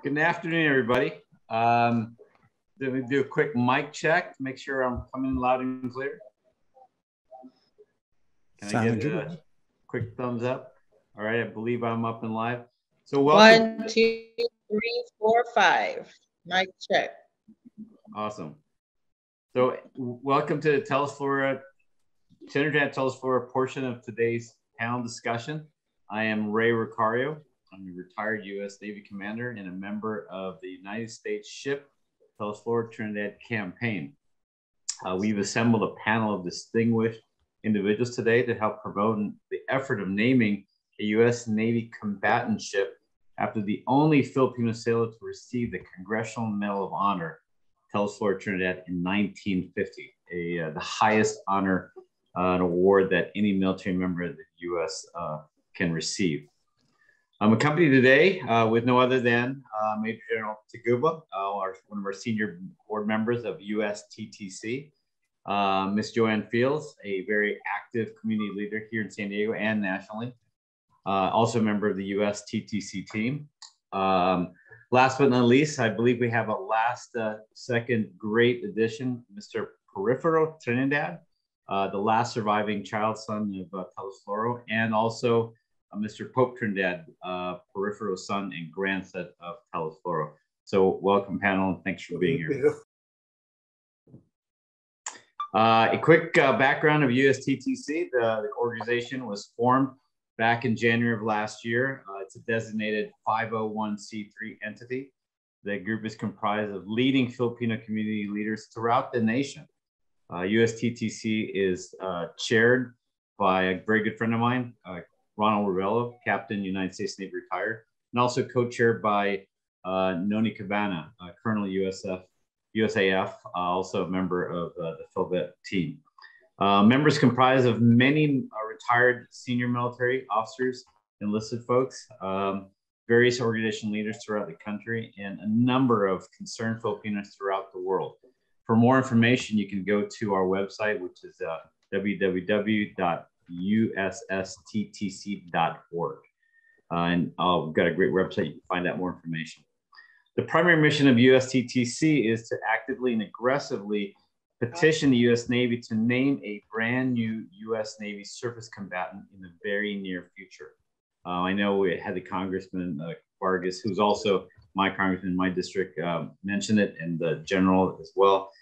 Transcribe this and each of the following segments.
Good afternoon, everybody. Let me do a quick mic check to make sure I'm coming loud and clear. Can I get a quick thumbs up? All right, I believe I'm up and live. So welcome. 1, 2, 3, 4, 5. Mic check. Awesome. So welcome to the Telesforo Trinidad Telesforo portion of today's panel discussion. I am Ray Ricario. I'm a retired U.S. Navy commander and a member of the United States ship Telesforo Trinidad campaign. We've assembled a panel of distinguished individuals today to help promote the effort of naming a U.S. Navy combatant ship after the only Filipino sailor to receive the Congressional Medal of Honor, Telesforo Trinidad, in 1950, the highest honor and award that any military member of the U.S. can receive. I'm accompanied today with no other than Major General Taguba, one of our senior board members of USTTC, Miss Joanne Fields, a very active community leader here in San Diego and nationally, also a member of the USTTC team. Last but not least, I believe we have a second great addition, Mr. Telesforo Trinidad, the last surviving child son of Telesforo, and also Mr. Pope Trinidad, peripheral son and grandson of Telesforo. So welcome, panel, and thanks for being here. A quick background of USTTC. The organization was formed back in January of last year. It's a designated 501c3 entity. The group is comprised of leading Filipino community leaders throughout the nation. USTTC is chaired by a very good friend of mine, Ronald Ravello, Captain, United States Navy retired, and also co-chaired by Noni Cabana, Colonel USAF, also a member of the Philvet team. Members comprised of many retired senior military officers, enlisted folks, various organization leaders throughout the country, and a number of concerned Filipinos throughout the world. For more information, you can go to our website, which is www.USSTTC.org. And we've got a great website. You can find out more information. The primary mission of USTTC is to actively and aggressively petition the U.S. Navy to name a brand new U.S. Navy surface combatant in the very near future. I know we had the Congressman Vargas, who's also my congressman in my district, mentioned it, and the general as well.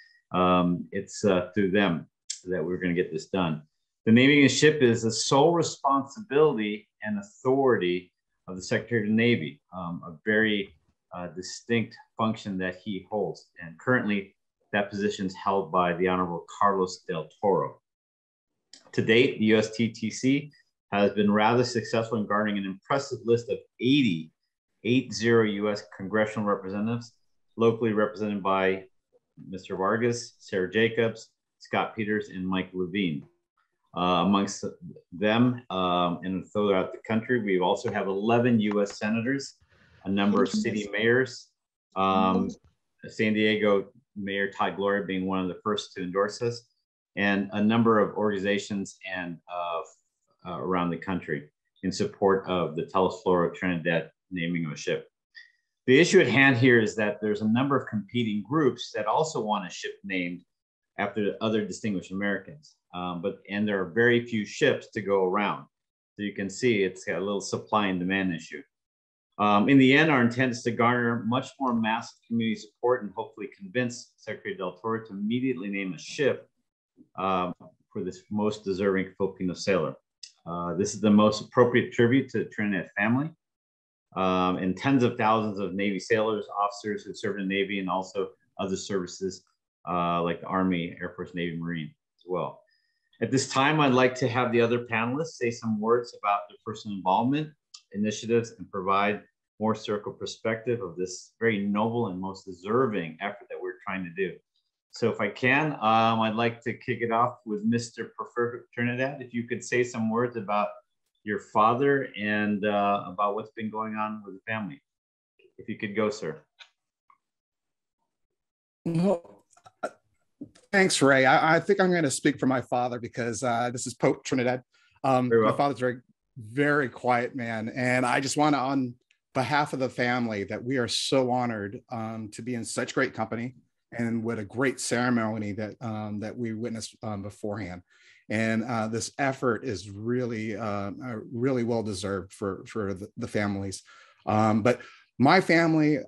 It's through them that we're going to get this done. The naming a ship is the sole responsibility and authority of the Secretary of the Navy, a very distinct function that he holds. And currently, that position is held by the Honorable Carlos Del Toro. To date, the USTTC has been rather successful in garnering an impressive list of 80 U.S. congressional representatives, locally represented by Mr. Vargas, Sarah Jacobs, Scott Peters, and Mike Levine. Amongst them and throughout the country, we also have 11 U.S. senators, a number of city mayors, San Diego Mayor Todd Gloria being one of the first to endorse us, and a number of organizations and around the country in support of the Telesforo Trinidad naming of a ship. The issue at hand here is that there's a number of competing groups that also want a ship named after other distinguished Americans. And there are very few ships to go around. So you can see it's got a little supply and demand issue. In the end, our intent is to garner much more massive community support and hopefully convince Secretary Del Toro to immediately name a ship for this most deserving Filipino sailor. This is the most appropriate tribute to the Trinidad family and tens of thousands of Navy sailors, officers who served in the Navy, and also other services like the Army, Air Force, Navy, Marine as well. At this time, I'd like to have the other panelists say some words about their personal involvement, initiatives, and provide more historical perspective of this very noble and most deserving effort that we're trying to do. So if I can, I'd like to kick it off with Mr. Trinidad. If you could say some words about your father and about what's been going on with the family. If you could go, sir. Well, thanks, Ray. I think I'm going to speak for my father because this is Pope Trinidad. My father's very quiet man. And I just want to, on behalf of the family that we are so honored to be in such great company and what a great ceremony that that we witnessed beforehand. And this effort is really, really well deserved for the families. But my family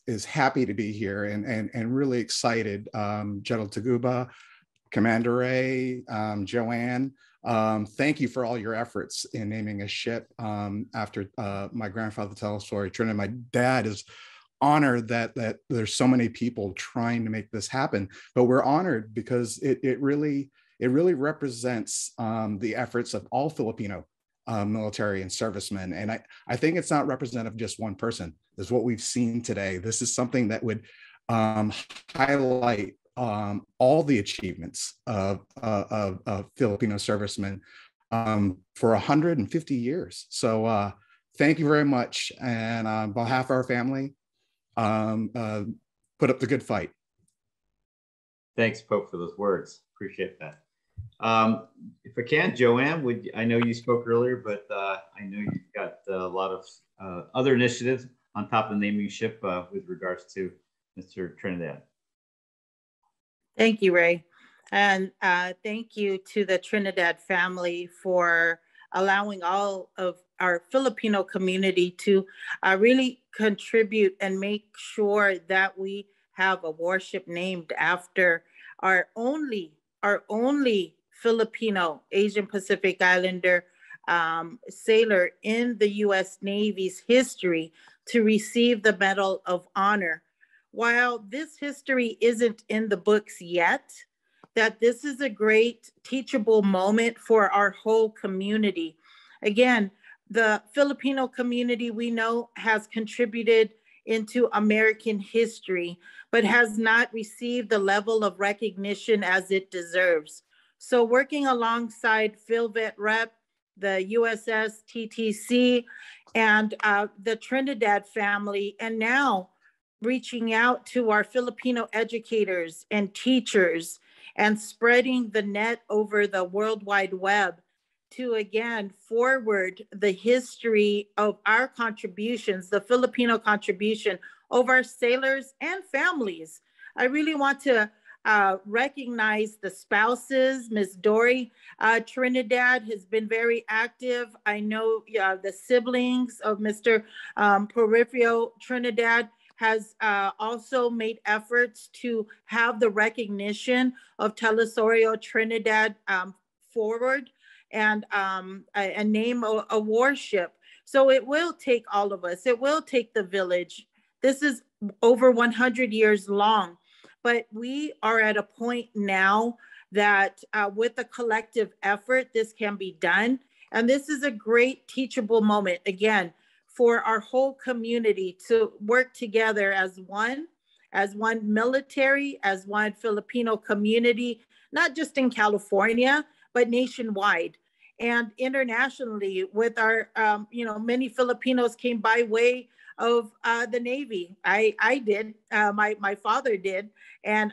is happy to be here and really excited. General Taguba, Commander Ray, Joanne, thank you for all your efforts in naming a ship after my grandfather, Telesforo Trinidad. My dad is honored that there's so many people trying to make this happen, but we're honored because it really represents the efforts of all Filipino military and servicemen. And I think it's not representative of just one person. Is what we've seen today. This is something that would highlight all the achievements of Filipino servicemen for 150 years. So thank you very much. And on behalf of our family, put up the good fight. Thanks, Pope, for those words. Appreciate that. If I can, Joanne, I know you spoke earlier, but I know you've got a lot of other initiatives on top of naming ship with regards to Mr. Trinidad. Thank you, Ray. And thank you to the Trinidad family for allowing all of our Filipino community to really contribute and make sure that we have a warship named after our only Filipino Asian Pacific Islander sailor in the U.S. Navy's history to receive the Medal of Honor. While this history isn't in the books yet, that this is a great teachable moment for our whole community. Again, the Filipino community we know has contributed into American history, but has not received the level of recognition as it deserves. So working alongside PhilVet Rep, the USTTC, and the Trinidad family, and now reaching out to our Filipino educators and teachers and spreading the net over the World Wide Web to again forward the history of our contributions, the Filipino contribution of our sailors and families. I really want to recognize the spouses. Ms. Dory Trinidad has been very active. I know the siblings of Mr. Porfirio Trinidad has also made efforts to have the recognition of Telesforo Trinidad forward and name a warship. So it will take all of us. It will take the village. This is over 100 years long, but we are at a point now that with a collective effort, this can be done. And this is a great teachable moment, again, for our whole community to work together as one military, as one Filipino community, not just in California, but nationwide and internationally with our, many Filipinos came by way of the Navy. I did, my father did. And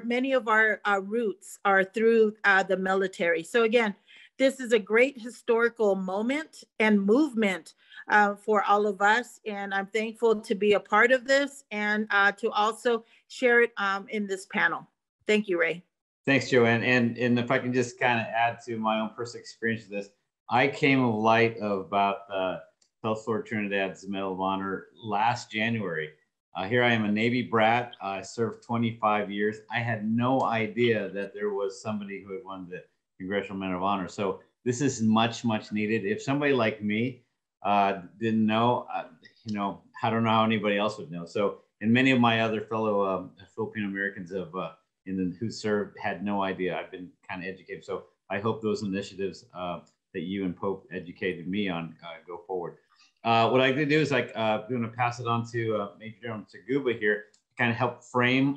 many of our roots are through the military. So again, this is a great historical moment and movement for all of us. And I'm thankful to be a part of this and to also share it in this panel. Thank you, Ray. Thanks, Joanne. And if I can just kind of add to my own personal experience of this, I came of light about Telesforo Trinidad's Medal of Honor last January. Here I am, a Navy brat. I served 25 years. I had no idea that there was somebody who had won the Congressional Medal of Honor. So this is much, much needed. If somebody like me didn't know, I don't know how anybody else would know. So, and many of my other fellow Filipino Americans who served had no idea. I've been kind of educated. So I hope those initiatives that you and Pope educated me on go forward. What I'm going to do is I'm going to pass it on to Major General Taguba here to kind of help frame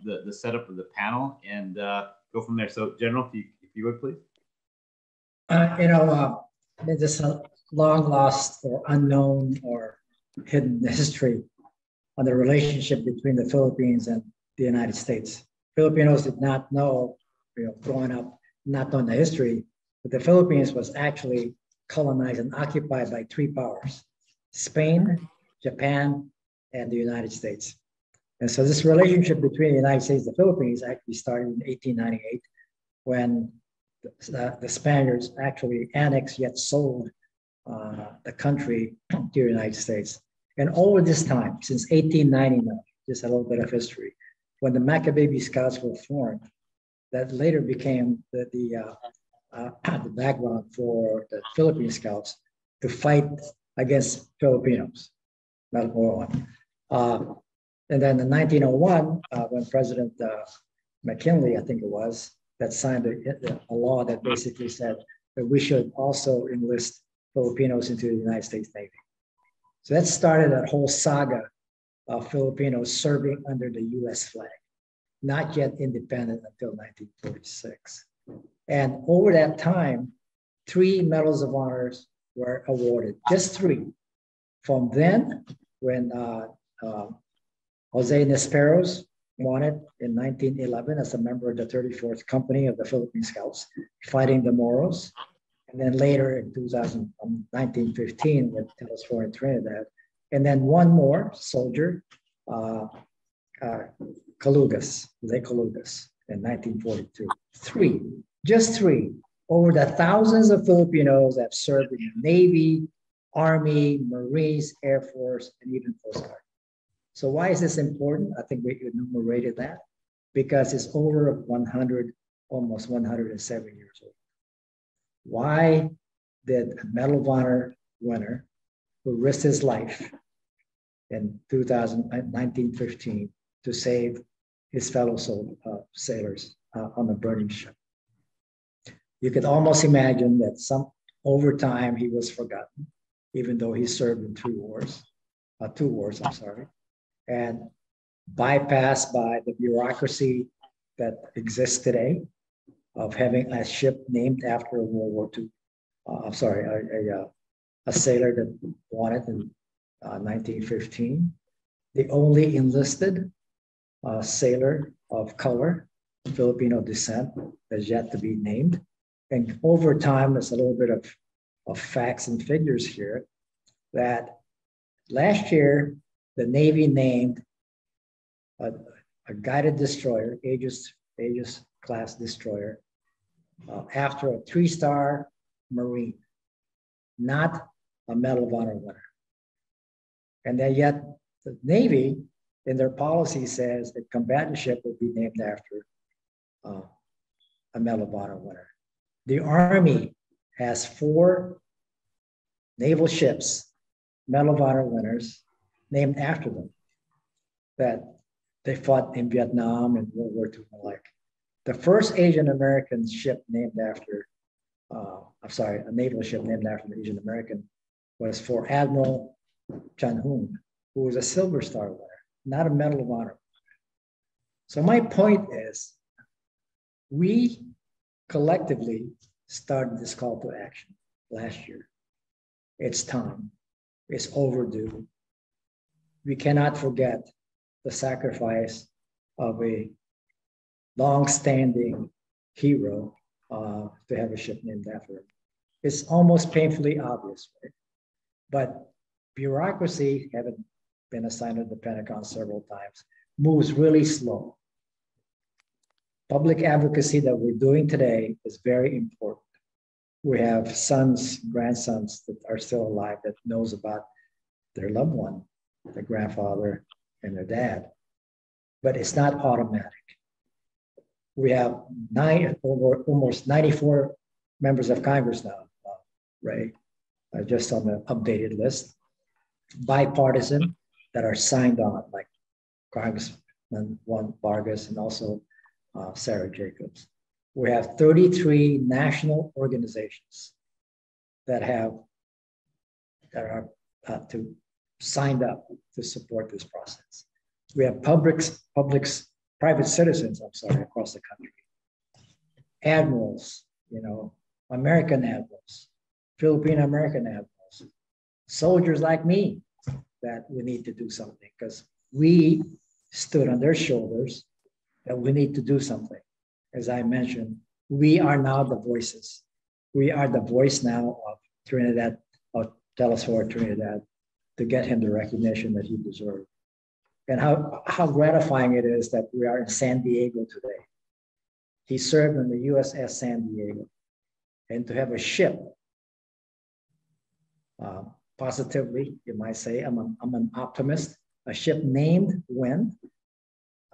the setup of the panel and go from there. So, General, if you would, please. There's a long lost or unknown or hidden history on the relationship between the Philippines and the United States. Filipinos did not know, growing up, not knowing the history, but the Philippines was actually colonized and occupied by three powers: Spain, Japan, and the United States. And so this relationship between the United States and the Philippines actually started in 1898 when the Spaniards actually annexed yet sold the country to the United States. And over this time, since 1899, just a little bit of history, when the Macabebe Scouts were formed, that later became the background for the Philippine Scouts to fight against Filipinos. Not more one. And then in 1901, when President McKinley, I think it was, that signed a law that basically said that we should also enlist Filipinos into the United States Navy. So that started that whole saga of Filipinos serving under the US flag, not yet independent until 1946. And over that time, 3 medals of honor were awarded, just 3. From then, when Jose Nesperos won it in 1911 as a member of the 34th Company of the Philippine Scouts, fighting the Moros. And then later in 1915 with Telesforo Trinidad. And then one more soldier, Calugas, Lake Calugas in 1942. 3, just 3, over the thousands of Filipinos that have served in the Navy, Army, Marines, Air Force, and even Coast Guard. So why is this important? I think we enumerated that because it's over 100, almost 107 years old. Why did a Medal of Honor winner who risked his life in 1915 to save his fellow sailors on a burning ship? You could almost imagine that over time he was forgotten, even though he served in 2 wars, and bypassed by the bureaucracy that exists today of having a ship named after a World War II. A sailor that won it in 1915. The only enlisted sailor of color, Filipino descent, is yet to be named. And over time, there's a little bit of facts and figures here that last year, the Navy named a guided destroyer, Aegis class destroyer, after a 3-star Marine, not a Medal of Honor winner. And then yet the Navy in their policy says that combatant ship will be named after a Medal of Honor winner. The Army has 4 naval ships, Medal of Honor winners, named after them, that they fought in Vietnam and World War II and the like. The first Asian American ship named after, a naval ship named after an Asian American was for Admiral Chan Hoon, who was a Silver Star winner, not a Medal of Honor. So my point is, we collectively started this call to action last year. It's time. It's overdue. We cannot forget the sacrifice of a long-standing hero to have a ship named after him. It's almost painfully obvious, right? But bureaucracy, having been assigned to the Pentagon several times, moves really slow. Public advocacy that we're doing today is very important. We have sons, grandsons that are still alive that knows about their loved one, their grandfather and their dad, but it's not automatic. We have almost 94 members of Congress now, Ray, just on the updated list, bipartisan that are signed on, like Congressman Juan Vargas and also Sarah Jacobs. We have 33 national organizations that are signed up to support this process. We have private citizens, across the country. Admirals, American admirals, Filipino American admirals, soldiers like me, that we need to do something because we stood on their shoulders, that we need to do something. As I mentioned, we are now the voices. We are the voice now of Trinidad, of Telesforo Trinidad, to get him the recognition that he deserved. And how gratifying it is that we are in San Diego today. He served on the USS San Diego. And to have a ship, positively, you might say, I'm an optimist, a ship named when,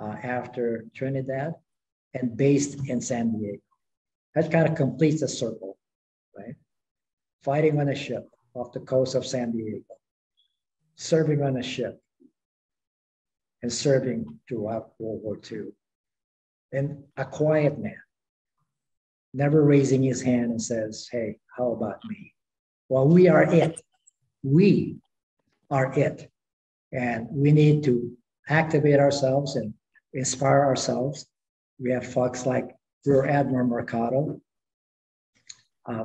after Trinidad, and based in San Diego. That kind of completes the circle, right? Fighting on a ship off the coast of San Diego, serving on a ship, and serving throughout World War II. And a quiet man, never raising his hand and says, hey, how about me? Well, we are it. We are it. And we need to activate ourselves and inspire ourselves. We have folks like Rear Admiral Mercado,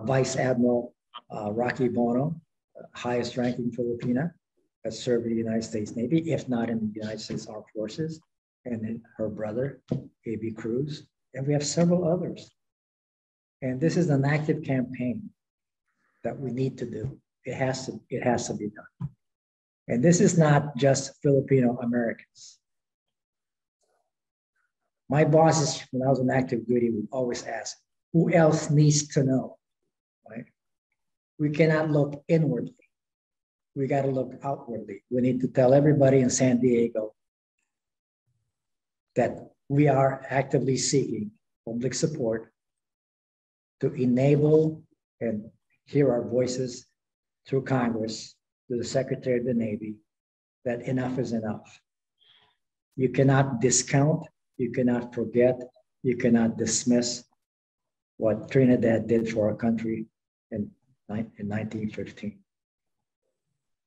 Vice Admiral Rocky Bono, highest ranking Filipina that served in the United States Navy, if not in the United States Armed Forces, and then her brother, A.B. Cruz. And we have several others. And this is an active campaign that we need to do. It has to be done. And this is not just Filipino Americans. My bosses, when I was on active duty, would always ask, who else needs to know, right? We cannot look inwardly. We got to look outwardly. We need to tell everybody in San Diego that we are actively seeking public support to enable and hear our voices through Congress, to the Secretary of the Navy, that enough is enough. You cannot discount, you cannot forget, you cannot dismiss what Trinidad did for our country in 1915.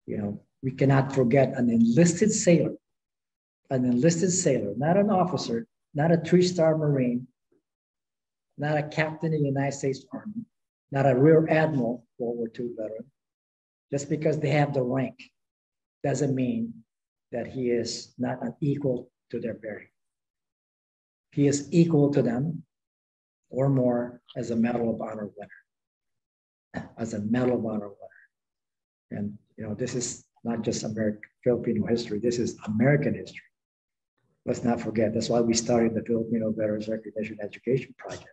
You know, we cannot forget an enlisted sailor, not an officer, not a three-star Marine, not a captain in the United States Army, not a rear admiral, World War II veteran. Just because they have the rank doesn't mean that he is not an equal to their bearing. He is equal to them or more as a Medal of Honor winner, And you know, this is not just Filipino history, this is American history. Let's not forget, that's why we started the Filipino Veterans Recognition Education Project,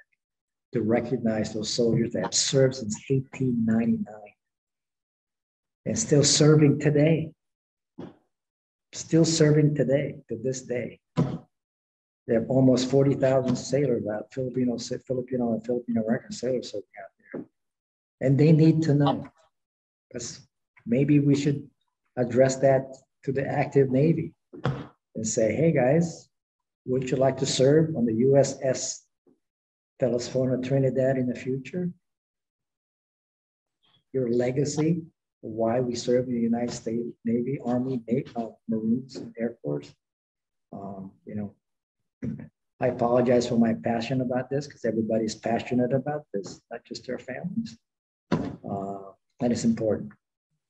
to recognize those soldiers that have served since 1899 and still serving today to this day. They have almost 40,000 sailors out, Filipino and Filipino American sailors serving out there. And they need to know, because maybe we should address that to the active Navy and say, hey guys, would you like to serve on the USS Telesforo Trinidad in the future? Your legacy, why we serve in the United States Navy, Army, Marines, Air Force. You know, I apologize for my passion about this, because everybody's passionate about this, not just their families. And it's important.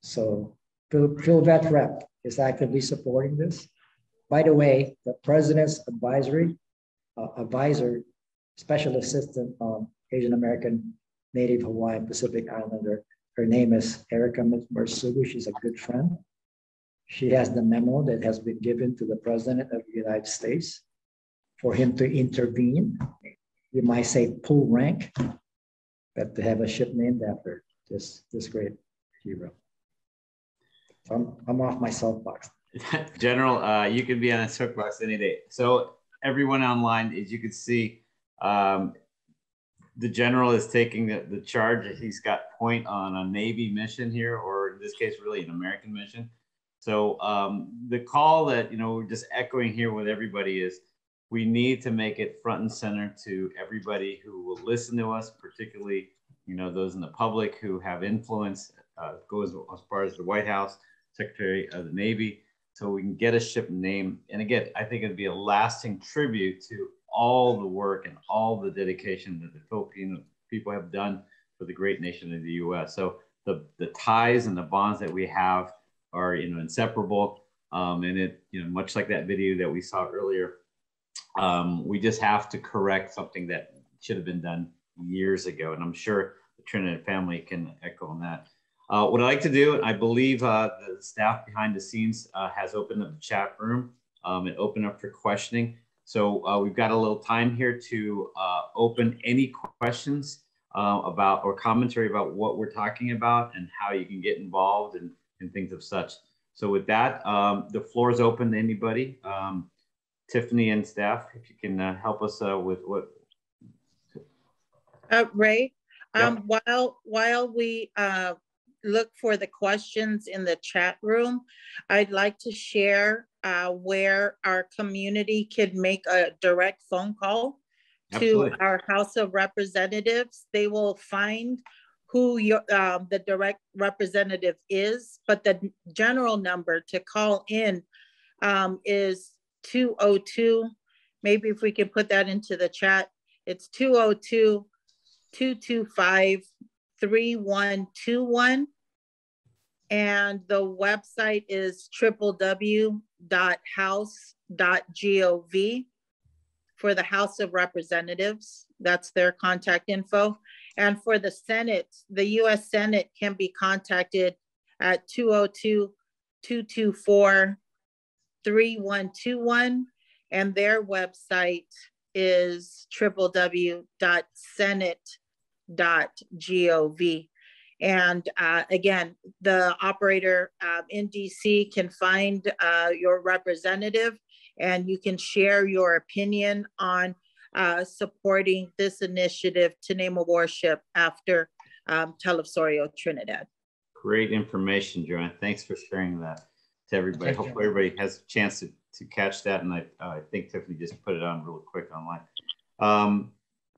So PhilVet Rep is actively supporting this. By the way, the President's advisor, Special Assistant Asian American, Native Hawaiian, Pacific Islander, her name is Erica Mersugu. She's a good friend. She has the memo that has been given to the President of the United States for him to intervene. You might say pull rank, but to have a ship named after this great hero. So I'm off my soapbox. General, you can be on a soapbox any day. So everyone online, as you can see, the general is taking the charge. He's got point on a Navy mission here, or in this case, really an American mission. So the call that, you know, we're just echoing here with everybody is, we need to make it front and center to everybody who will listen to us, particularly, you know, those in the public who have influence, goes as far as the White House, Secretary of the Navy, so we can get a ship name. And again, I think it'd be a lasting tribute to all the work and all the dedication that the Filipino people have done for the great nation of the U.S. So the ties and the bonds that we have are, you know, inseparable. And it, you know, much like that video that we saw earlier, we just have to correct something that should have been done years ago. And I'm sure the Trinidad family can echo on that. What I like to do, I believe the staff behind the scenes has opened up the chat room and opened up for questioning. So we've got a little time here to open any questions about or commentary about what we're talking about and how you can get involved and things of such. So with that, the floor is open to anybody. Tiffany and staff, if you can help us with what. Ray, Yep. while we look for the questions in the chat room, I'd like to share where our community can make a direct phone call Absolutely. to our House of Representatives. They will find who the direct representative is, but the general number to call in is 202. Maybe if we can put that into the chat, it's 202-225-3121. And the website is www.house.gov for the House of Representatives. That's their contact info. And for the Senate, the US Senate can be contacted at 202-224-3121. And their website is www.senate.gov. And again, the operator in DC can find your representative, and you can share your opinion on supporting this initiative to name a warship after Telesforo Trinidad. Great information, Joanne. Thanks for sharing that to everybody. Hopefully everybody has a chance to catch that. And I think Tiffany just put it on real quick online.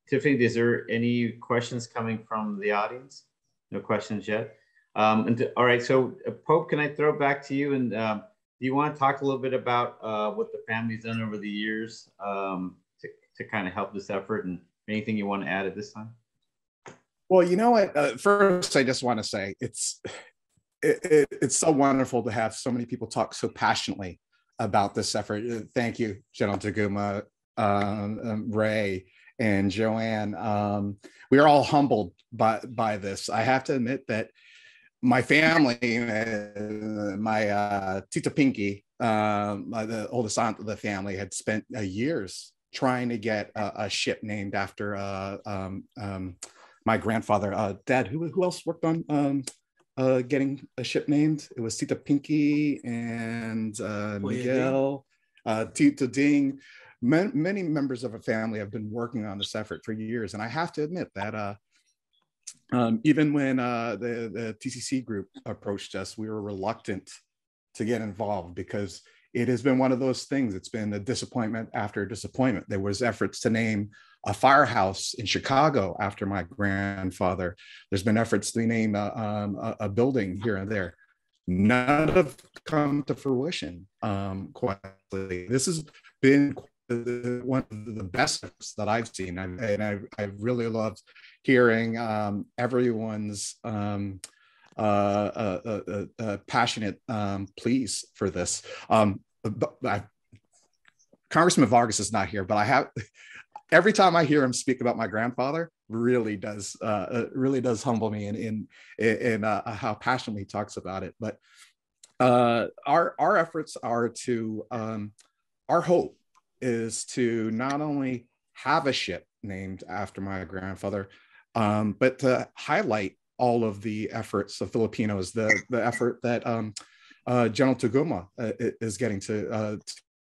Tiffany, is there any questions coming from the audience? No questions yet. All right, so Pope, can I throw it back to you? And do you want to talk a little bit about what the family's done over the years to kind of help this effort, and anything you want to add at this time? Well, you know what? First, I just want to say it's so wonderful to have so many people talk so passionately about this effort. Thank you, General Taguma, Ray, and Joanne. We are all humbled by this. I have to admit that my family, my Tita Pinky, the oldest aunt of the family, had spent years trying to get a ship named after my grandfather. Dad, who else worked on getting a ship named? It was Tita Pinky and Miguel, Tita Ding. Many members of a family have been working on this effort for years. And I have to admit that even when the TCC group approached us, we were reluctant to get involved because it has been one of those things. It's been a disappointment after disappointment. There was efforts to name a firehouse in Chicago after my grandfather. There's been efforts to name a building here and there. None have come to fruition. Quietly, this has been one of the best that I've seen, and I really loved hearing everyone's passionate pleas for this. Congressman Vargas is not here, but I have every time I hear him speak about my grandfather, really does humble me in how passionately he talks about it. But our efforts are to our hope is to not only have a ship named after my grandfather, but to highlight all of the efforts of Filipinos, the effort that General Taguma is getting to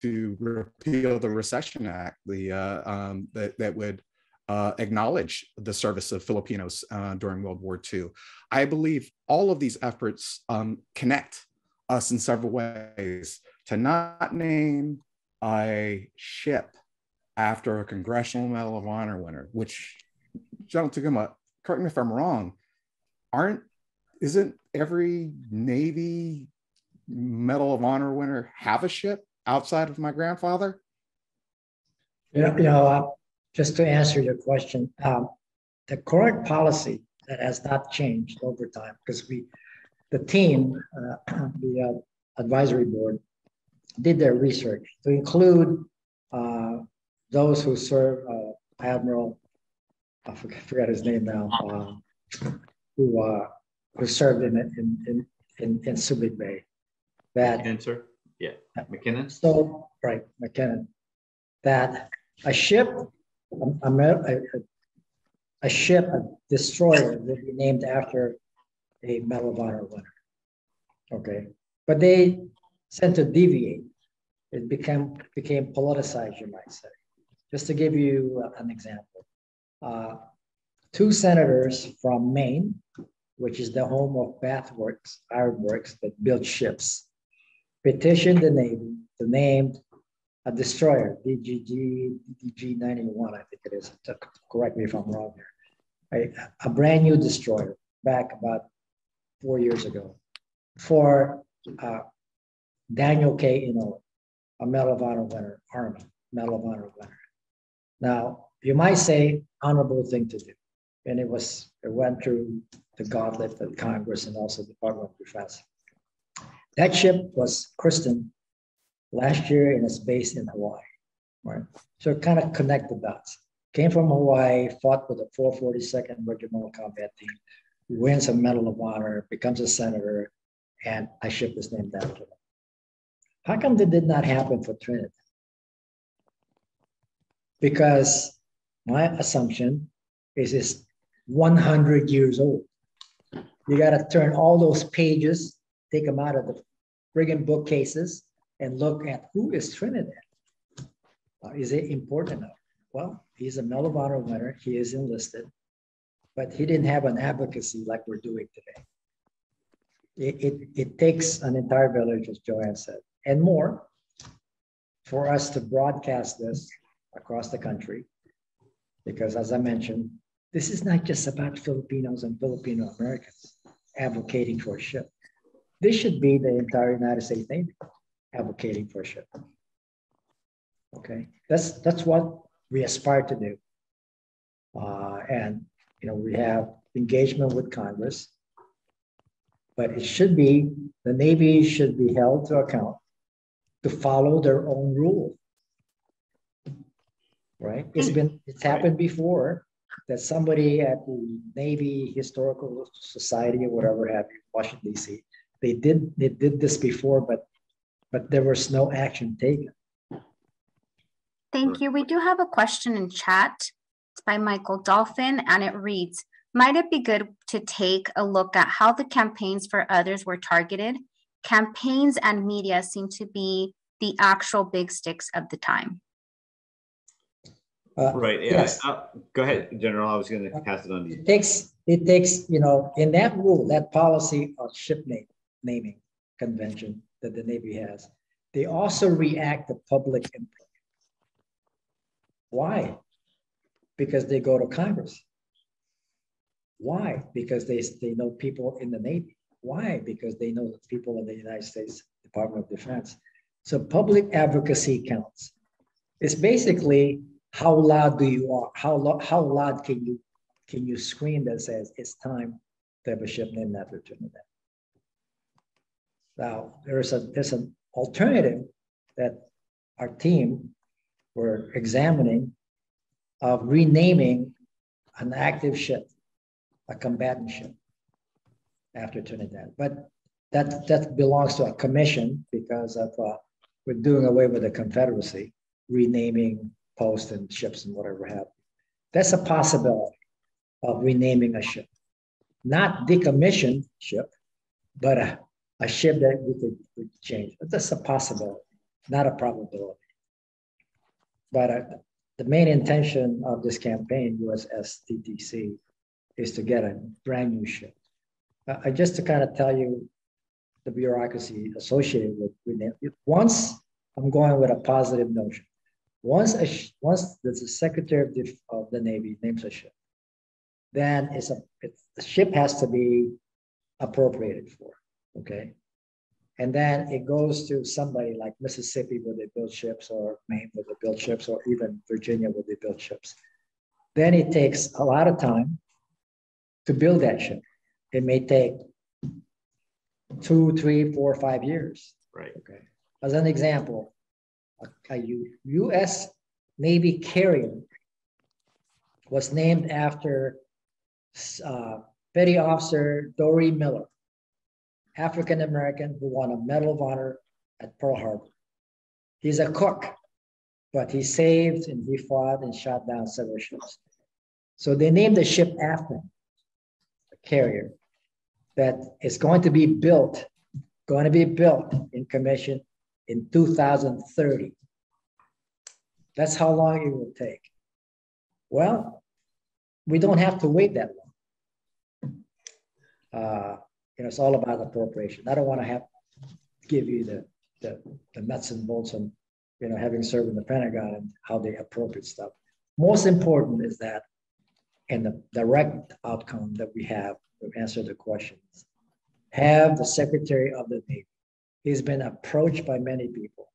repeal the Recession Act, that would acknowledge the service of Filipinos during World War II. I believe all of these efforts connect us in several ways. To not name a ship after a Congressional Medal of Honor winner, which, General Taguma, correct me if I'm wrong, isn't every Navy Medal of Honor winner have a ship outside of my grandfather? Just to answer your question, the current policy that has not changed over time, because the team, the advisory board, did their research to include those who serve Admiral, I forget his name now, who who served in Subic Bay. That McKinnon, sir? Yeah, McKinnon. So, right, McKinnon. That a ship, a ship, a destroyer would be named after a Medal of Honor winner. Okay, but they tend to deviate. It became politicized, you might say. Just to give you an example, two senators from Maine, which is the home of Bathworks, Ironworks that built ships, petitioned the Navy to name a destroyer, DDG 91, I think it is. Correct me if I'm wrong here. A brand new destroyer back about 4 years ago for Daniel K. Inouye, a Medal of Honor winner, Army Medal of Honor winner. Now, you might say honorable thing to do. And it went through the gauntlet of Congress and also the Department of Defense. That ship was christened last year and it's based in Hawaii, right? So it kind of connect the dots. Came from Hawaii, fought with the 442nd Regimental Combat Team, wins a Medal of Honor, becomes a senator, and a ship is named after him. How come that did not happen for Trinidad? Because my assumption is it's 100 years old. You got to turn all those pages, take them out of the friggin' bookcases, and look at who is Trinidad. Is it important enough? Well, he's a Medal of Honor winner. He is enlisted, but he didn't have an advocacy like we're doing today. It takes an entire village, as Joanne said, and more for us to broadcast this across the country. Because as I mentioned, this is not just about Filipinos and Filipino Americans advocating for a ship. This should be the entire United States Navy advocating for a ship. Okay, that's what we aspire to do. And we have engagement with Congress, but it should be, the Navy should be held to account to follow their own rule. Right? It's happened before that somebody at the Navy Historical Society or whatever have you, Washington D.C. They did this before, but there was no action taken. Thank you. We do have a question in chat. It's by Michael Dolphin, and it reads, might it be good to take a look at how the campaigns for others were targeted? Campaigns and media seem to be the actual big sticks of the time. Right. Yeah. Yes. Go ahead, General. I was going to pass it on to you. It takes, in that rule, that policy of ship naming convention that the Navy has, they also react to public input. Why? Because they go to Congress. Why? Because they know people in the Navy. Why? Because they know the people in the United States Department of Defense. So public advocacy counts. It's basically how loud do you are? How loud can you scream that says it's time to have a ship named after Trinidad? Now there's an alternative that our team were examining of renaming an active ship, a combatant ship, after Trinidad. But that belongs to a commission because of we're doing away with the Confederacy, renaming posts and ships and whatever have you. That's a possibility of renaming a ship. Not decommissioned ship, but a ship that we could change. But that's a possibility, not a probability. But the main intention of this campaign, USTTC, is to get a brand new ship. Just to kind of tell you the bureaucracy associated with it. Once, I'm going with a positive notion. Once the Secretary of the Navy names a ship, then the ship has to be appropriated for, okay? And then it goes to somebody like Mississippi where they build ships, or Maine where they build ships, or even Virginia where they build ships. Then it takes a lot of time to build that ship. It may take 2, 3, 4, 5 years. Right. Okay. As an example, a U.S. Navy carrier was named after Petty Officer Dory Miller, African-American who won a Medal of Honor at Pearl Harbor. He's a cook, but he saved and he fought and shot down several ships. So they named the ship after him, a carrier that is going to be built in commission in 2030. That's how long it will take. Well, we don't have to wait that long. It's all about appropriation. I don't want to have to give you the nuts and bolts on, having served in the Pentagon and how they appropriate stuff. Most important is that, and the direct outcome that we have to answer the questions, have the Secretary of the Navy. He's been approached by many people.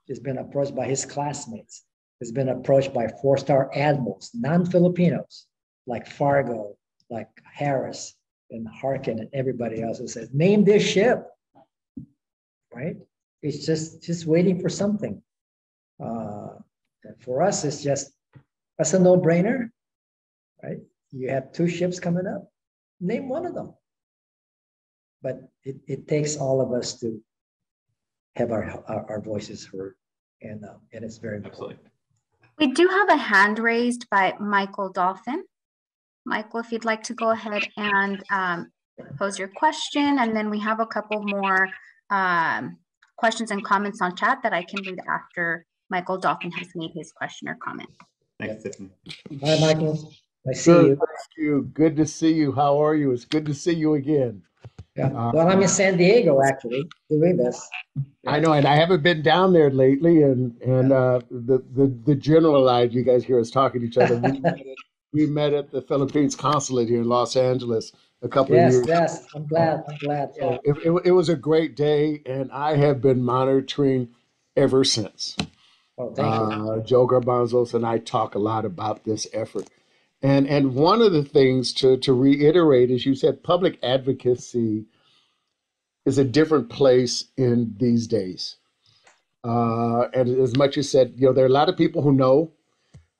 He's been approached by his classmates. He's been approached by four-star admirals, non-Filipinos, like Fargo, like Harris and Harkin and everybody else who says, name this ship, right? It's just waiting for something. And for us, that's a no-brainer, right? You have two ships coming up, name one of them. But it takes all of us to have our voices heard, and it's very important. We do have a hand raised by Michael Dolphin. Michael, if you'd like to go ahead and pose your question, and then we have a couple more questions and comments on chat that I can read after Michael Dolphin has made his question or comment. Thanks, Tiffany. Hi, Michael. I see you. Thank you. Good to see you. How are you? It's good to see you again. Yeah. Well, I'm in San Diego actually doing this. I know, and I haven't been down there lately. And the general and you guys hear us talking to each other. We met at the Philippines consulate here in Los Angeles a couple of years. Yes. I'm glad. Yeah. So it was a great day, and I have been monitoring ever since. Oh, thank you. Joe Garbanzos and I talk a lot about this effort. And one of the things to reiterate is, you said public advocacy is a different place in these days. And as much as said, there are a lot of people who know,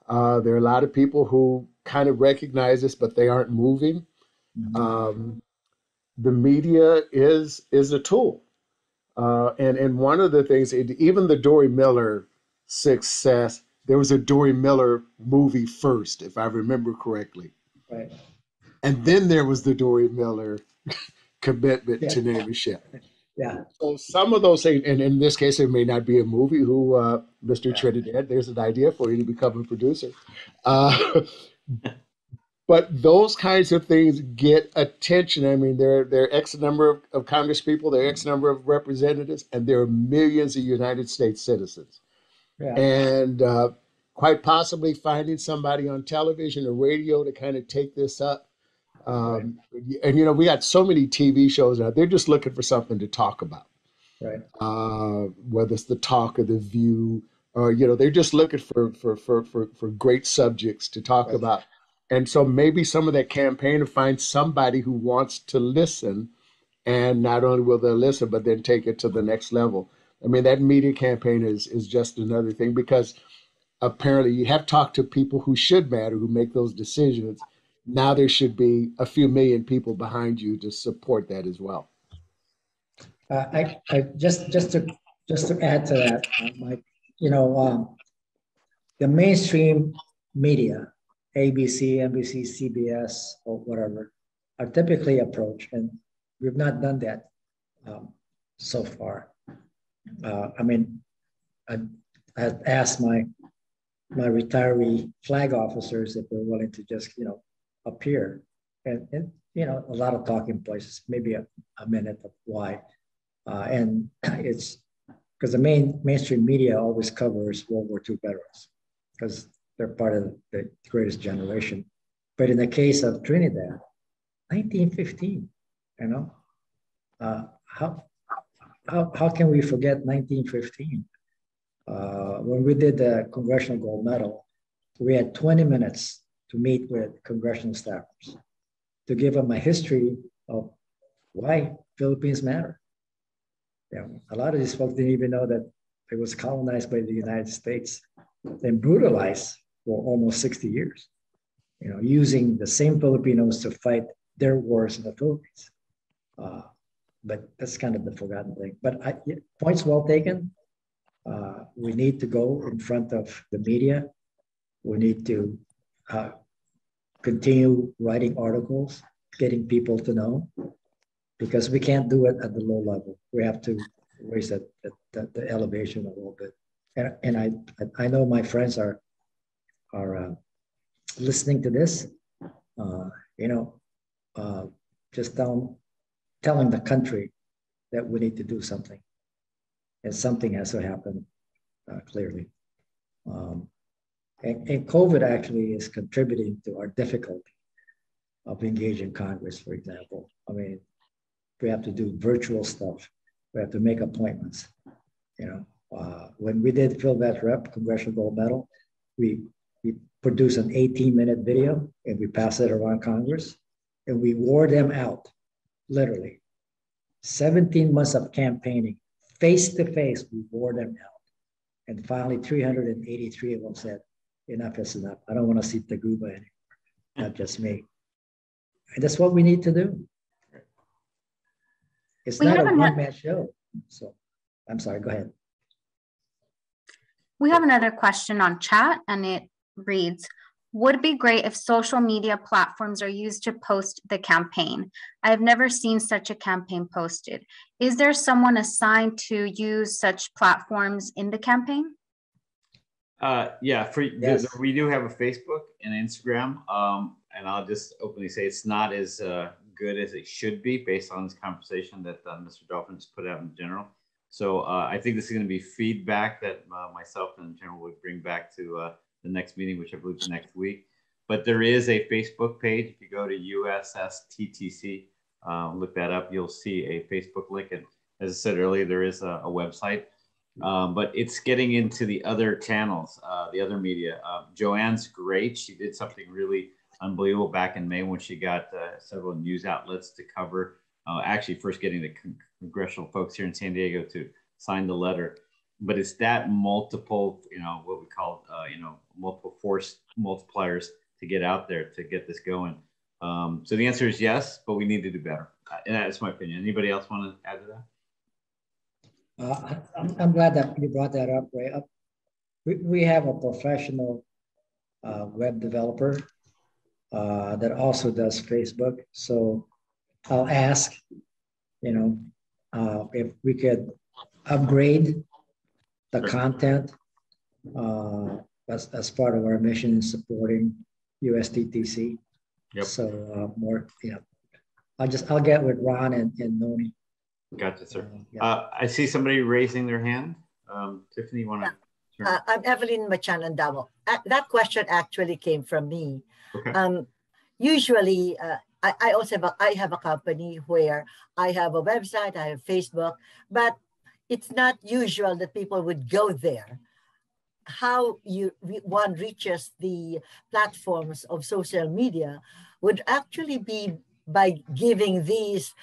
there are a lot of people who kind of recognize this, but they aren't moving. Mm-hmm. The media is a tool. And one of the things, even the Dory Miller success, there was a Dory Miller movie first, if I remember correctly. Right. And then there was the Dory Miller commitment to name a ship. Yeah. So some of those things, and in this case, it may not be a movie. Mr. Trinidad, there's an idea for you to become a producer. But those kinds of things get attention. I mean, there are X number of Congress people, there are X number of representatives, and there are millions of United States citizens. Yeah. And quite possibly finding somebody on television or radio to kind of take this up. Right. And, we got so many TV shows out. They're just looking for something to talk about. Right. Whether it's The Talk or The View, or, they're just looking for great subjects to talk about. And so maybe some of that campaign to find somebody who wants to listen, and not only will they listen, but then take it to the next level. I mean, that media campaign is just another thing, because apparently you have talked to people who should matter, who make those decisions. Now there should be a few million people behind you to support that as well. I just to add to that, Mike, the mainstream media, ABC, NBC, CBS, or whatever, are typically approached, and we've not done that so far. I had asked my retiree flag officers if they're willing to just, appear, and a lot of talking places, maybe a minute of why. And it's because the mainstream media always covers World War II veterans, because they're part of the greatest generation. But in the case of Trinidad, 1915, how can we forget 1915? When we did the Congressional Gold Medal, we had 20 minutes to meet with congressional staffers to give them a history of why Philippines matter. A lot of these folks didn't even know that it was colonized by the United States and brutalized for almost 60 years, using the same Filipinos to fight their wars in the Philippines. But that's kind of the forgotten thing. But points well taken. We need to go in front of the media. We need to continue writing articles, getting people to know, because we can't do it at the low level. We have to raise the elevation a little bit. And I know my friends are listening to this. Just telling the country that we need to do something, and something has to happen clearly. And COVID actually is contributing to our difficulty of engaging Congress, for example. I mean, we have to do virtual stuff. We have to make appointments. When we did Fill That Rep, Congressional Gold Medal, we produced an 18-minute video and we passed it around Congress and we wore them out, literally. 17 months of campaigning, face to face, we wore them out. And finally, 383 of them said, enough is enough. I don't want to see Taguba anymore, not just me. And that's what we need to do. It's not a one-man show. So I'm sorry, go ahead. We have another question on chat, and it reads, would be great if social media platforms are used to post the campaign. I've never seen such a campaign posted. Is there someone assigned to use such platforms in the campaign? Yeah, yes. we do have a Facebook and Instagram, and I'll just openly say it's not as good as it should be based on this conversation that Mr. Dolphin just put out in general. So I think this is going to be feedback that myself and the general would bring back to the next meeting, which I believe is next week. But there is a Facebook page. If you go to USSTTC, look that up, you'll see a Facebook link. And as I said earlier, there is a website. But it's getting into the other channels, the other media. Joanne's great. She did something really unbelievable back in May when she got several news outlets to cover, actually first getting the congressional folks here in San Diego to sign the letter. But it's that multiple, what we call, multiple force multipliers to get out there to get this going. So the answer is yes, but we need to do better. And that's my opinion. Anybody else want to add to that? I'm glad that you brought that up, Ray. We have a professional web developer that also does Facebook. So I'll ask, if we could upgrade the content as part of our mission in supporting USTTC. Yep. So I'll get with Ron and Noni. Gotcha, sir. Yeah. I see somebody raising their hand. Tiffany, you want to? Yeah. I'm Evelyn Machanandamo. That question actually came from me. Okay. Usually, I also have a company where I have a website, I have Facebook, but it's not usual that people would go there. How one reaches the platforms of social media would actually be by giving these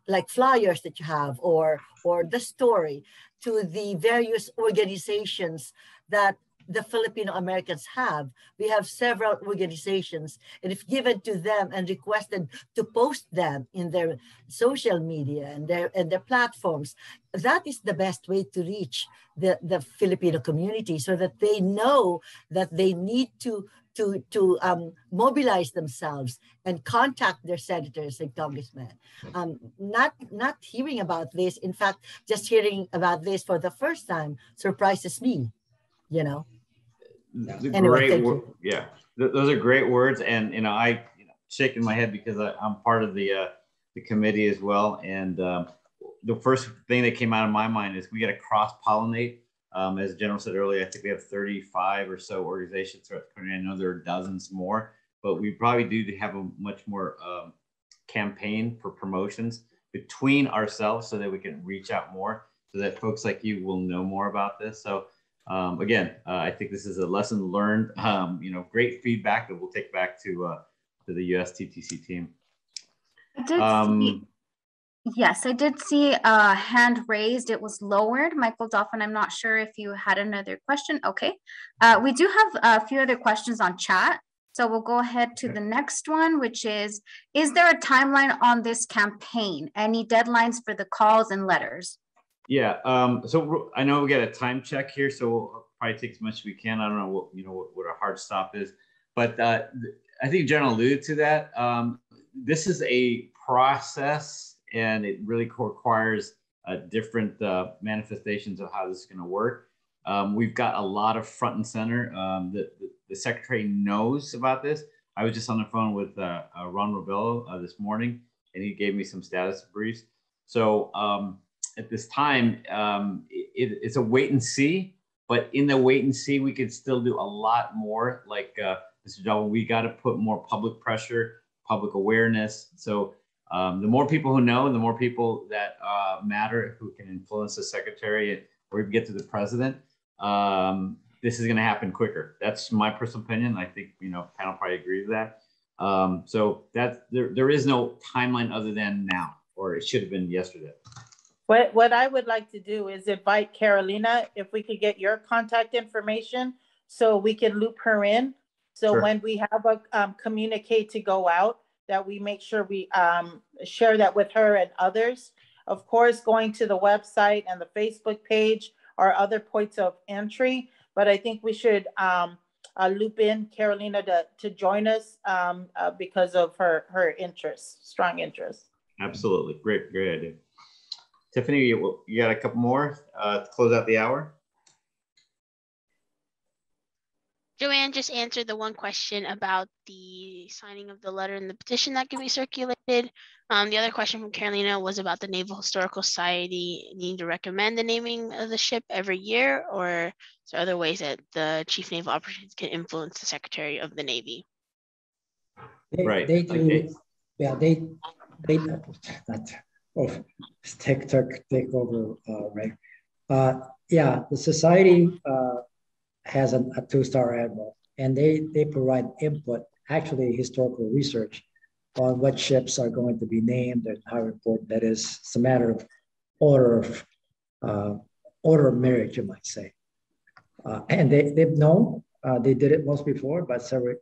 like flyers that you have or the story to the various organizations that the Filipino Americans have. We have several organizations, and if given to them and requested to post them in their social media and their platforms, that is the best way to reach the Filipino community, so that they know that they need to mobilize themselves and contact their senators and congressmen. Not hearing about this, in fact, just hearing about this for the first time surprises me. Anyway, yeah, those are great words, and I shaking my head because I'm part of the committee as well. And the first thing that came out of my mind is we got to cross-pollinate. As the general said earlier, I think we have 35 or so organizations throughout the country. I know there are dozens more, but we probably do have a much more campaign for promotions between ourselves so that we can reach out more, so that folks like you will know more about this. So again, I think this is a lesson learned, great feedback that we'll take back to the USTTC team. Yes, I did see a hand raised. It was lowered. Michael Dolphin, I'm not sure if you had another question. Okay. We do have a few other questions on chat. So we'll go ahead to the next one, which is there a timeline on this campaign? Any deadlines for the calls and letters? Yeah, so I know we got a time check here, so we'll probably take as much as we can. I don't know what our hard stop is, but I think Jen alluded to that. This is a process, and it really requires different manifestations of how this is going to work. We've got a lot of front and center. The secretary knows about this. I was just on the phone with Ron Robello this morning, and he gave me some status briefs. So at this time, it's a wait and see. But in the wait and see, we could still do a lot more. Like Mr. Dolphin, we got to put more public pressure, public awareness. So the more people who know, and the more people that matter, who can influence the secretary or even get to the president, this is going to happen quicker. That's my personal opinion. I think panel probably agrees with that. So there is no timeline other than now, or it should have been yesterday. What I would like to do is invite Carolina, if we could get your contact information so we can loop her in. So sure. When we have a communicate to go out, that we make sure we share that with her and others. Of course, going to the website and the Facebook page are other points of entry, but I think we should loop in Carolina to join us because of her interest, strong interest. Absolutely, great idea. Tiffany, you got a couple more to close out the hour? Joanne just answered the one question about the signing of the letter and the petition that can be circulated. The other question from Carolina was about the Naval Historical Society needing to recommend the naming of the ship every year, or is there other ways that the Chief Naval Operations can influence the Secretary of the Navy? Right. They do. Okay. Yeah, they not. Oh, take over, Ray. Yeah, the society has a two-star admiral, and they provide input, actually historical research, on what ships are going to be named and how important that is. It's a matter of order of merit, you might say. And they've known, they did it once before, but several,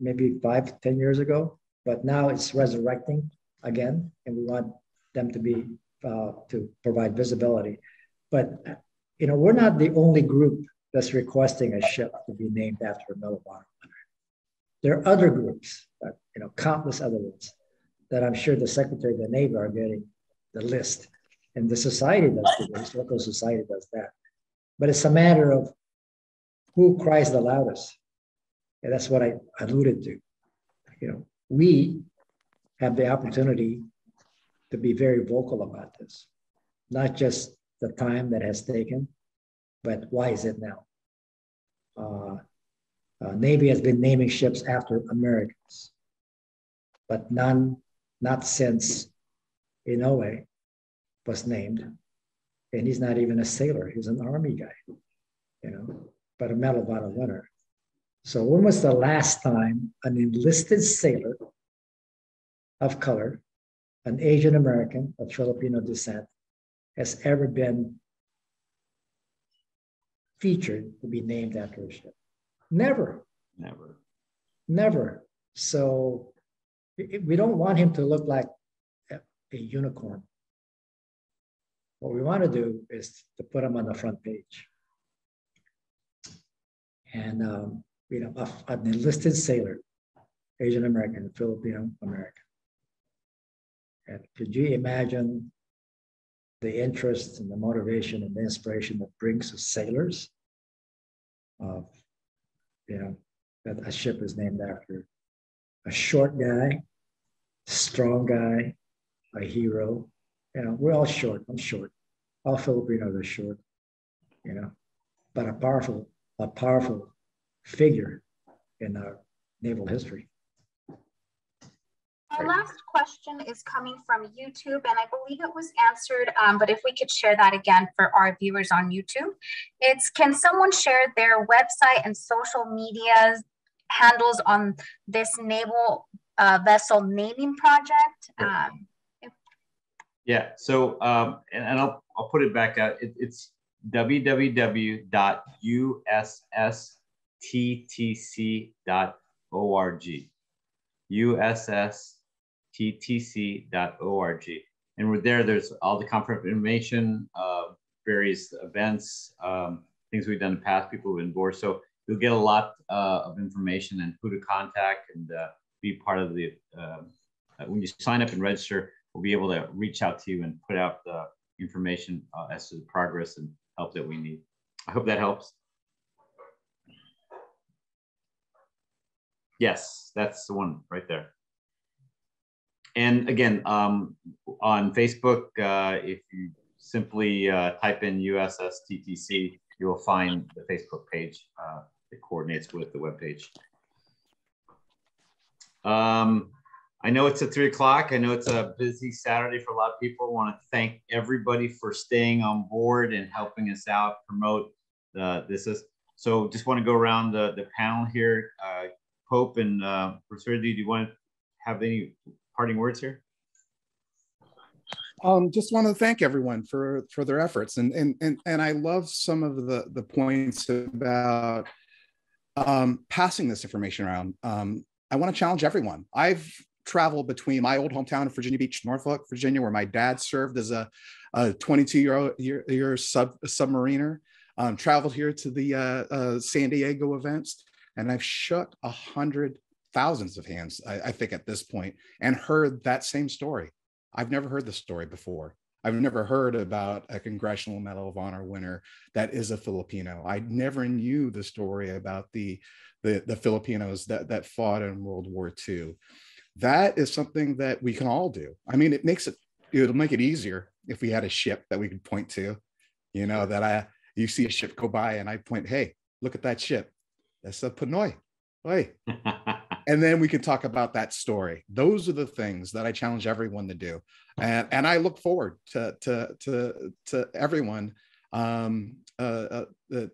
maybe 5-10 years ago, but now it's resurrecting again, and we want them to be to provide visibility. But we're not the only group that's requesting a ship to be named after a Medal of Honor winner. There are other groups, countless other ones, that I'm sure the Secretary of the Navy are getting the list, and the society does too. The Historical Society does that. But it's a matter of who cries the loudest, and that's what I alluded to. We have the opportunity to be very vocal about this, not just the time that has taken, but why is it now? Navy has been naming ships after Americans, but not since Inoue was named, and he's not even a sailor, he's an Army guy, but a Medal of Honor winner. So when was the last time an enlisted sailor of color, an Asian American of Filipino descent, has ever been featured to be named after a ship? Never. So we don't want him to look like a unicorn. What we want to do is to put him on the front page. And an enlisted sailor, Asian American, Filipino American. And could you imagine the interest and the motivation and the inspiration that brings to sailors that a ship is named after a short guy, strong guy, a hero. We're all short. I'm short. All Filipinos are short, but a powerful figure in our naval history. Our last question is coming from YouTube, and I believe it was answered, but if we could share that again for our viewers on YouTube. It's, can someone share their website and social media handles on this naval vessel naming project? Yeah, so, and I'll put it back out. It's www.ussttc.org. USSTTC.org. And we're there, there's all the comprehensive information, various events, things we've done in the past, people who've been bored. So you'll get a lot of information and who to contact and be part of the, when you sign up and register, we'll be able to reach out to you and put out the information as to the progress and help that we need. I hope that helps. Yes, that's the one right there. And again, on Facebook, if you simply type in USSTTC, you will find the Facebook page that coordinates with the webpage. I know it's at 3 o'clock. I know it's a busy Saturday for a lot of people. I want to thank everybody for staying on board and helping us out, promote this. So just want to go around the panel here. Pope and Professor, do you want to have any parting words here? Just want to thank everyone for their efforts, and I love some of the points about passing this information around. I want to challenge everyone. I've traveled between my old hometown of Virginia Beach, Norfolk, Virginia, where my dad served as a 22-year submariner. Traveled here to the San Diego events, and I've shook thousands of hands, I think at this point, and heard that same story. I've never heard the story before. I've never heard about a Congressional Medal of Honor winner that is a Filipino. I never knew the story about the Filipinos that fought in World War II. That is something that we can all do. I mean, it'll make it easier if we had a ship that we could point to, you know, that you see a ship go by and I point, hey, look at that ship. That's a Pinoy. Oi. And then we can talk about that story. Those are the things that I challenge everyone to do. And I look forward to everyone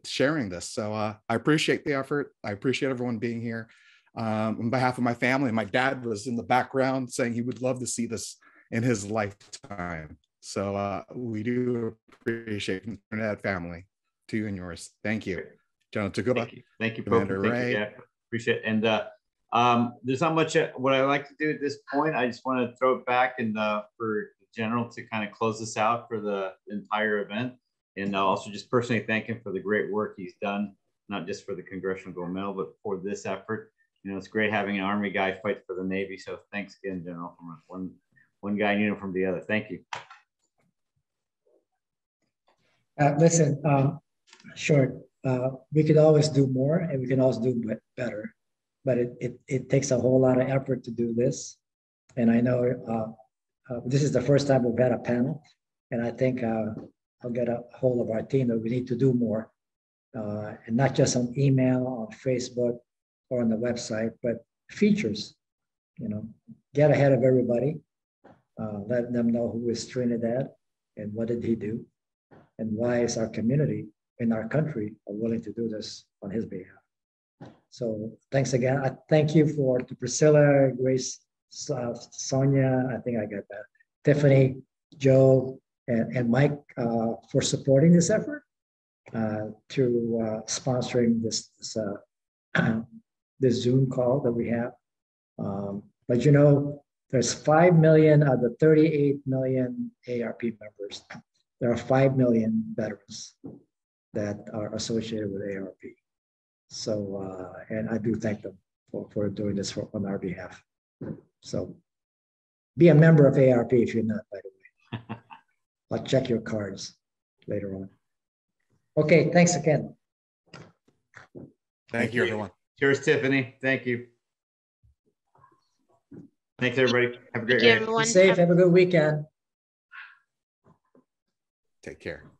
sharing this. So I appreciate the effort. I appreciate everyone being here. On behalf of my family, my dad was in the background saying he would love to see this in his lifetime. So we do appreciate the Trinidad family, to you and yours. Thank you. John Taguba. Thank you, Pope. Thank you, Jack. Appreciate it. And there's not much what I like to do at this point. I just want to throw it back and for the general to kind of close this out for the entire event. And also just personally thank him for the great work he's done, not just for the Congressional Gold Medal, but for this effort. You know, it's great having an Army guy fight for the Navy. So thanks again, General, from one guy in uniform from the other. Thank you. Listen, short. We could always do more, and we can always do better. But it takes a whole lot of effort to do this. And I know this is the first time we've had a panel, and I think I'll get a hold of our team that we need to do more, and not just on email, on Facebook, or on the website, but features. You know, get ahead of everybody, let them know who is Trinidad and what did he do, and why is our community in our country are willing to do this on his behalf. So thanks again. I thank you to Priscilla, Grace, Sonia, I think I got that, Tiffany, Joe, and Mike for supporting this effort, through sponsoring this Zoom call that we have. But you know, there's 5 million of the 38 million ARP members. There are 5 million veterans that are associated with ARP. So, and I do thank them for doing this on our behalf. So be a member of ARP if you're not, by the way. I'll check your cards later on. Okay, thanks again. Thank you, everyone. Cheers, Tiffany. Thank you. Thanks, everybody. Have a great day. Be safe. Have a good weekend. Take care.